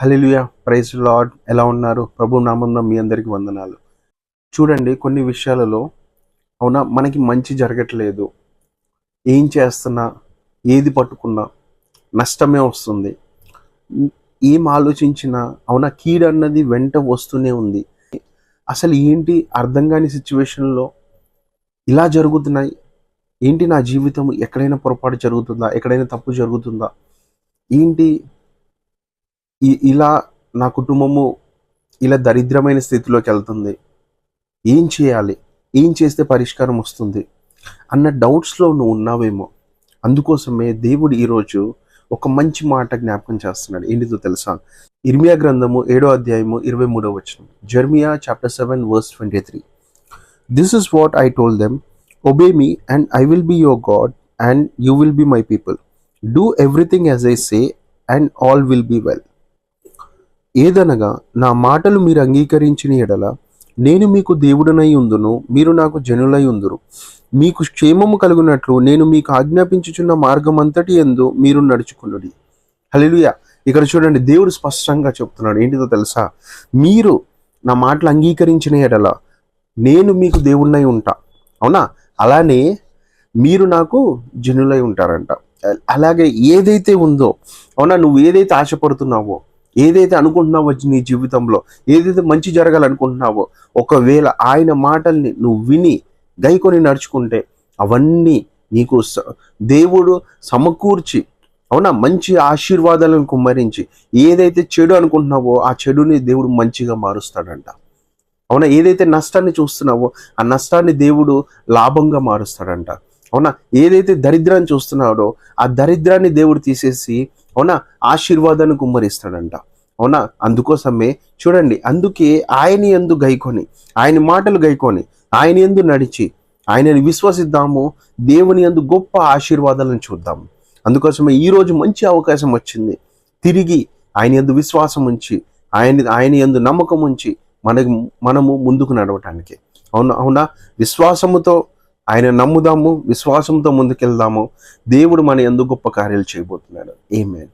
హల్లెలూయా, praise lord. ఎలా ఉన్నారు? ప్రభు నామంలో మీ అందరికి వందనాలు. చూడండి, కొన్ని విషయాలలో అవునా మనకి మంచి జరగట్లేదు. ఏం చేస్తున్నా, ఏది పట్టుకున్నా నష్టమే వస్తుంది. ఏం ఆలోచించినా అవునా కీడు అన్నది వెంట వస్తూనే ఉంది. అసలు ఏంటి అర్థం కాని సిచ్యువేషన్లో ఇలా జరుగుతున్నాయి. ఏంటి నా జీవితం ఎక్కడైనా పొరపాటు జరుగుతుందా? ఎక్కడైనా తప్పు జరుగుతుందా? ఏంటి ఇలా నా కుటుంబము ఇలా దరిద్రమైన స్థితిలోకి వెళ్తుంది. ఏం చేయాలి? ఏం చేస్తే పరిష్కారం వస్తుంది అన్న డౌట్స్లో నువ్వు ఉన్నావేమో. అందుకోసమే దేవుడు ఈరోజు ఒక మంచి మాట జ్ఞాపకం చేస్తున్నాడు. ఏంటిదో తెలుసా? ఇర్మియా గ్రంథము 7వ అధ్యాయము 23వ వచనం. Jeremiah chapter 7 verse 23. This is what I told them, obey me and I will be your God and you will be my people. Do everything as I say and all will be well. ఏదనగా నా మాటలు మీరు అంగీకరించిన ఎడల నేను మీకు దేవుడనై ఉందును, మీరు నాకు జనులై ఉందురు. మీకు క్షేమము కలుగునట్లు నేను మీకు ఆజ్ఞాపించుచున్న మార్గం అంతటి యందు మీరు నడుచుకునుడి. హల్లెలూయా. ఇక్కడ చూడండి, దేవుడు స్పష్టంగా చెప్తున్నాడు. ఏంటిదో తెలుసా? మీరు నా మాటలు అంగీకరించిన ఎడల నేను మీకు దేవుడినై ఉంటా. అవునా? అలానే మీరు నాకు జనులై ఉంటారంట. అలాగే ఏదైతే ఉందో, అవునా, నువ్వు ఏదైతే ఆశపడుతున్నావో, ఏదైతే అనుకుంటున్నావో నీ జీవితంలో, ఏదైతే మంచి జరగాలనుకుంటున్నావో, ఒకవేళ ఆయన మాటల్ని నువ్వు విని గైకొని నడుచుకుంటే అవన్నీ నీకు దేవుడు సమకూర్చి, అవునా, మంచి ఆశీర్వాదాలను కుమ్మరించి, ఏదైతే చెడు అనుకుంటున్నావో ఆ చెడుని దేవుడు మంచిగా మారుస్తాడంట. అవునా? ఏదైతే నష్టాన్ని చూస్తున్నావో ఆ నష్టాన్ని దేవుడు లాభంగా మారుస్తాడంట. అవునా? ఏదైతే దరిద్రాన్ని చూస్తున్నాడో ఆ దరిద్రాన్ని దేవుడు తీసేసి, అవునా, ఆశీర్వాదాన్ని కుమ్మరిస్తాడంట. అవునా? అందుకోసమే చూడండి, అందుకే ఆయన యందు గైకొని, ఆయన మాటలు గైకొని, ఆయన యందు నడిచి ఆయనని విశ్వసిద్దాము. దేవుని యందు గొప్ప ఆశీర్వాదాలను చూద్దాము. అందుకోసమే ఈరోజు మంచి అవకాశం వచ్చింది. తిరిగి ఆయన యందు విశ్వాసం ఉంచి, ఆయన యందు నమ్మకం ఉంచి మనము ముందుకు నడవటానికి. అవునా? విశ్వాసముతో ఆయన నమ్ముదాము, విశ్వాసంతో ముందుకెళ్దాము. దేవుడు మన యందు గొప్ప కార్యాలు చేయబోతున్నాడు. ఆమేన్.